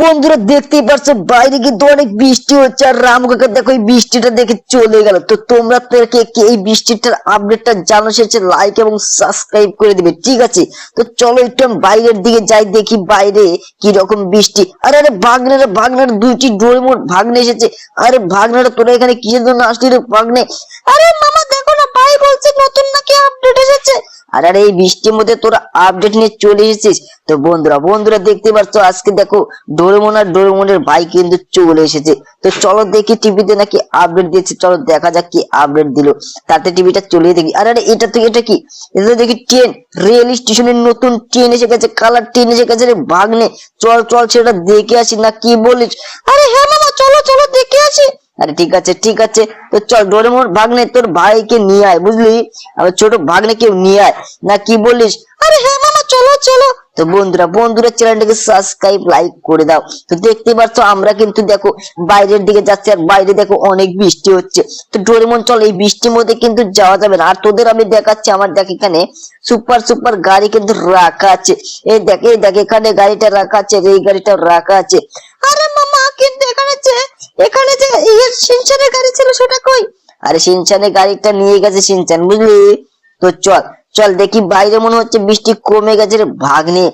বন্ধুরা দেখতেই পাচ্ছ বাইরে কিন্তু অনেক বৃষ্টি হচ্ছে আর রামু কাকা দেখো এই বৃষ্টিটা দেখে চলে গেল। তো তোমরা কে কে এই বৃষ্টিটার আপডেটটা জানো সেটা লাইক এবং সাবস্ক্রাইব করে দিবে, ঠিক আছে? তো চলো একটু আমি বাইরের দিকে যাই, দেখি বাইরে কি রকম বৃষ্টি। আরে আরে ভাগনারা দুইটি ডোরেমন ভাগ্নে এসেছে। আরে ভাগনারা তোরা এখানে কিসের জন্য আসলি রে ভাগ্নে? আরে মামা দেখো না, ভাই বলছে নতুন নাকি আপডেট এসেছে। আরে আরে এই বৃষ্টির মধ্যে তোরা আপডেট নিয়ে চলে এসেছিস। তো বন্ধুরা দেখতে পাচ্ছ আজকে দেখো ডোরেমন আর ডোরেমনের ভাই কিন্তু চলে এসেছে। তো চলো দেখি টিভিতে নাকি আপডেট দিয়েছে, চলো দেখা যাক কি আপডেট দিল। তাতে টিভিটা চলিয়ে দেখি। আরে আরে এটা কি? এটা দেখি ট্রেন, রেল স্টেশনের নতুন ট্রেন এসে গেছে, কালার ট্রেন এসে গেছে রে ভাগ্নে। চল চল সেটা দেখে আসি, না কি বলিস? আরে হ্যাঁ মামা, চলো চলো দেখে আসি। আরে ঠিক আছে, তো চল ডোরেমন ভাগ্নে তোর ভাইকে নিয়ে আয়, বুঝলি? আবার ছোট ভাগ্নে কেউ নিয়ে আয়, না কি বলিস? আরে হ্যাঁ মামা, চলো চলো। তো বন্ধুরা চ্যানেলটাকে সাবস্ক্রাইব লাইক করে দাও। তো দেখতে পাচ্ছ আমরা কিন্তু দেখো বাইরের দিকে যাচ্ছি, আর বাইরে দেখো অনেক বৃষ্টি হচ্ছে। তো ডোরেমন চল, এই বৃষ্টির মধ্যে কিন্তু যাওয়া যাবে না। আর তোদের আমি দেখাচ্ছি, আমার দেখ এখানে সুপার গাড়ি কিন্তু রাখা আছে। এই দেখ এখানে গাড়িটা রাখা আছে, এই গাড়িটা রাখা আছে। আরে মামা কিন্তু এখানে যে সিনচানের গাড়ি ছিল সেটা কই? আরে সিনচানের গাড়িটা নিয়ে গেছে সিনচান, বুঝলি? তো চল চল দেখি বাইরে মনে হচ্ছে বৃষ্টি কমে গেছে রে ভাগ্নে।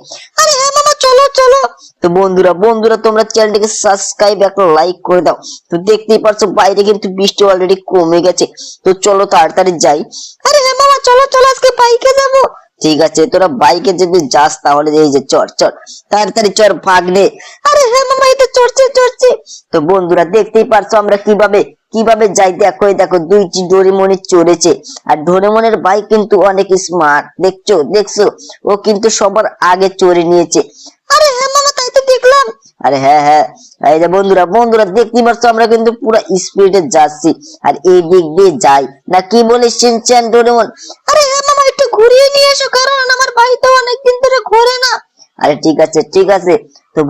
আরে হ্যাঁ মামা, চলো চলো। তো বন্ধুরা তোমরা চ্যানেলটিকে সাবস্ক্রাইব একটা লাইক করে দাও। তো দেখতেই পারছো বাইরে কিন্তু বৃষ্টি অলরেডি কমে গেছে। তো চলো তাড়াতাড়ি যাই। আরে হ্যাঁ মামা, চলো চলো, আজকে বাইকে যাবো। ঠিক আছে, তোরা বাইকে যদি যাস তাহলে এই যে চল তাড়াতাড়ি চল ভাগ্নে। আরে হ্যাঁ মামা, এটা চড়ছে। তো বন্ধুরা দেখতেই পারছো আমরা কিভাবে যাই। দেখো দুইটি ডোরেমনে চড়েছে। আর ডোরেমনের ভাই কিন্তু অনেক স্মার্ট, দেখছো ও কিন্তু সবার আগে চড়ে নিয়েছে। আরে হ্যাঁ মামা, তাই তো দেখলাম। আরে হ্যাঁ, এই যে বন্ধুরা দেখতেই পাচ্ছ আমরা কিন্তু পুরো স্পিডে যাচ্ছি। আর এই দিক দিয়ে যাই, না কি বলিস শিনচ্যান ডোরেমন? আরে হ্যাঁ মামা, একটু ঘুরিয়ে নিয়ে এসো, কারণ আমার ভাই তো অনেকদিন ধরে ঘোরে না। আরে ঠিক আছে। তো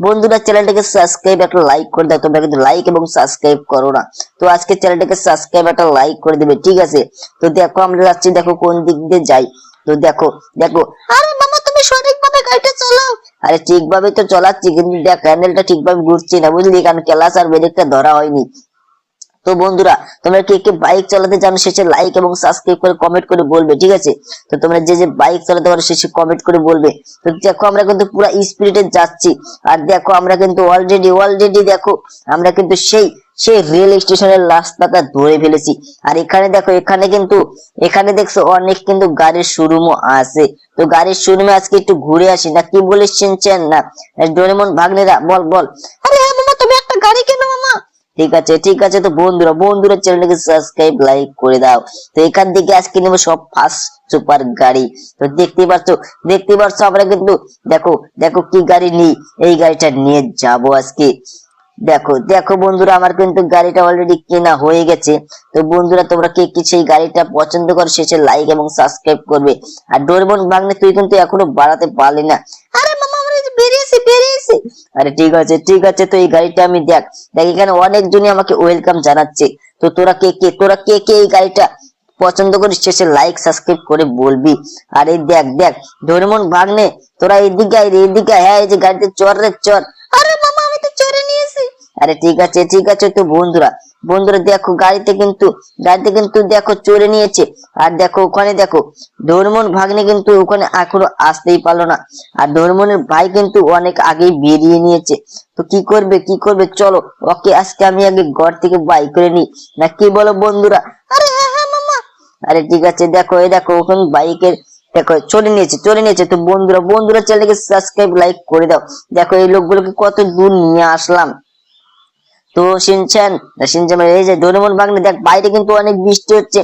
বন্ধুরা চ্যানেলটাকে সাবস্ক্রাইব একটা লাইক করে দাও। তোমরা কিন্তু লাইক এবং সাবস্ক্রাইব করো না। তো আজকে চ্যানেলটাকে সাবস্ক্রাইব একটা লাইক করে দিবে, ঠিক আছে? তো দেখো আমরা যাচ্ছি, দেখো কোন দিক দিয়ে যাই। তো দেখো। আরে মামা, তুমি সঠিকভাবে গাড়িটা চালাও। আরে ঠিকভাবে তো চালাচ্ছি, কিন্তু দেখ হ্যান্ডেলটা ঠিকভাবে ঘুরছে না, বুঝলি? কারণ ক্লাস আর ব্রেকটা ধরা হয়নি। তো বন্ধুরা তোমরা কে বাইক চালাতে জানো শেষে লাইক এবং সাবস্ক্রাইব করে কমেন্ট করে বলবে, ঠিক আছে? তো তোমরা যে বাইক চালাতে পারো শেষে কমেন্ট করে বলবে। তো দেখো আমরা কিন্তু পুরো স্পিডে যাচ্ছি। আর দেখো আমরা কিন্তু অলরেডি দেখো আমরা কিন্তু সেই রেল স্টেশনের রাস্তাটা ধরে ফেলেছি। আর এখানে দেখো এখানে দেখছো অনেক কিন্তু গাড়ির শোরুমও আছে। তো গাড়ির শোরুমে আজকে একটু ঘুরে আসি, না কি বলিস চিনছেন না ডোরেমন ভাগ্নেরা? বল। আরে হ্যাঁ মামা, তুমি একটা গাড়ি কেনো মামা। ঠিক আছে। তো বন্ধুরা চ্যানেলটাকে সাবস্ক্রাইব লাইক করে দাও। তো এখান থেকে আজকে নেবো সব ফার্স্ট সুপার গাড়ি। তো দেখতেই পাচ্ছ আমরা কিন্তু দেখো কি গাড়ি নিই। এই গাড়িটা নিয়ে যাবো আজকে। দেখো বন্ধুরা আমার কিন্তু গাড়িটা অলরেডি কেনা হয়ে গেছে। তো বন্ধুরা তোমরা কে সেই গাড়িটা পছন্দ করো শেষে লাইক এবং সাবস্ক্রাইব করবে। আর ডোরেমন ভাগ্নে তুই কিন্তু এখনো বাড়াতে পারলি না। আরে মামা, আমরা বেরিয়েছি। আরে ঠিক আছে। তো এই গাড়িটা আমি দেখ এখানে অনেকজনই আমাকে ওয়েলকাম জানাচ্ছে। তো তোরা কে এই গাড়িটা পছন্দ করিস শেষে লাইক সাবস্ক্রাইব করে বলবি। আর এই দেখ ডোরেমন ভাগ্নে তোরা এইদিকে হ্যাঁ, এই যে গাড়িতে চড়। আরে মামা, আমি তো চড়ে নিয়েছি। আরে ঠিক আছে। তো বন্ধুরা দেখো গাড়িতে কিন্তু দেখো চড়ে নিয়েছে। আর দেখো ওখানে দেখো ডোরেমন ভাগ্নে কিন্তু ওখানে এখনো আসতেই পারলো না। আর ডোরেমনের ভাই কিন্তু অনেক আগেই বেরিয়ে নিয়েছে। তো কি করবে চলো ওকে আজকে আমি আগে ঘর থেকে বাই করে নি, না কি বলো বন্ধুরা? আরে হ্যাঁ মামা। আরে ঠিক আছে, দেখো ওখানে বাইকের দেখো চলে নিয়েছে। তো বন্ধুরা চ্যানেলকে সাবস্ক্রাইব লাইক করে দাও। দেখো এই লোকগুলোকে কত দূর নিয়ে আসলাম। তো শিনচ্যান এই যে ডোরেমন ভাগ্নে দেখ বাইরে কিন্তু অনেক বৃষ্টি হচ্ছে।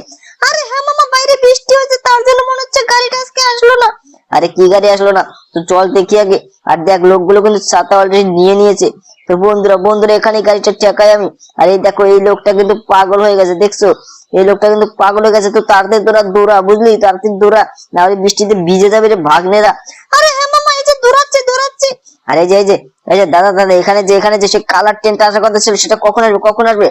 আরে হ্যাঁ মামা, বাইরে বৃষ্টি হচ্ছে, তার জন্য মনে হচ্ছে গাড়িটা আজকে আসলো না। আরে কি গাড়ি আসলো না? তো চল দেখি আগে। আর দেখ লোকগুলো কিন্তু ছাতা অলরেডি নিয়ে নিয়েছে। তো বন্ধুরা এখানে গাড়িটা ঠেকাই আমি। আর এই দেখো এই লোকটা কিন্তু পাগল হয়ে গেছে, দেখছো? এই লোকটা কিন্তু পাগল হয়ে গেছে। তো তাড়াতাড়ি দৌড়া, বুঝলি? তাড়াতাড়ি দৌড়া, না হলে বৃষ্টিতে ভিজে যাবে রে ভাগ্নেরা। আরে হ্যাঁ মামা, এই যে দৌড়াচ্ছে। আরে এই যে দাদা এখানে যে সে কালার ট্রেনটা আসার কথা ছিল সেটা কখন আসবে?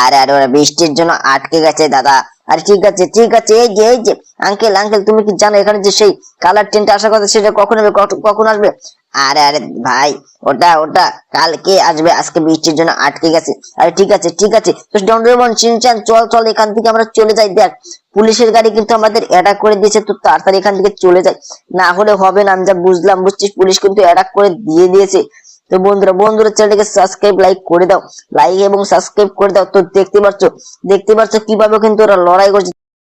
আরে ওরা বৃষ্টির জন্য আটকে গেছে দাদা। আরে ঠিক আছে, এই যে আঙ্কেল তুমি কি জানো এখানে যে সেই কালার ট্রেনটা আসার কথা সেটা কখন আসবে? আরে আরে ভাই, ওটা ওটা কালকে আসবে, আজকে বৃষ্টির জন্য আটকে গেছে। আরে ঠিক আছে ঠিক আছে, তো ডন্ডরমন শিনচান চল চল এখান থেকে আমরা চলে যাই। দেখ পুলিশের গাড়ি কিন্তু আমাদের অ্যাটাক করে দিয়েছে, তো তাড়াতাড়ি এখান থেকে চলে যাই, না হলে হবে না। আমি যা বুঝলাম, বুঝছিস, পুলিশ কিন্তু অ্যাটাক করে দিয়ে দিয়েছে। তো বন্ধুরা বন্ধুরা চ্যানেলটাকে সাবস্ক্রাইব লাইক করে দাও, লাইক এবং সাবস্ক্রাইব করে দাও। তো দেখতে পাচ্ছ কিভাবে কিন্তু ওরা লড়াই করছে।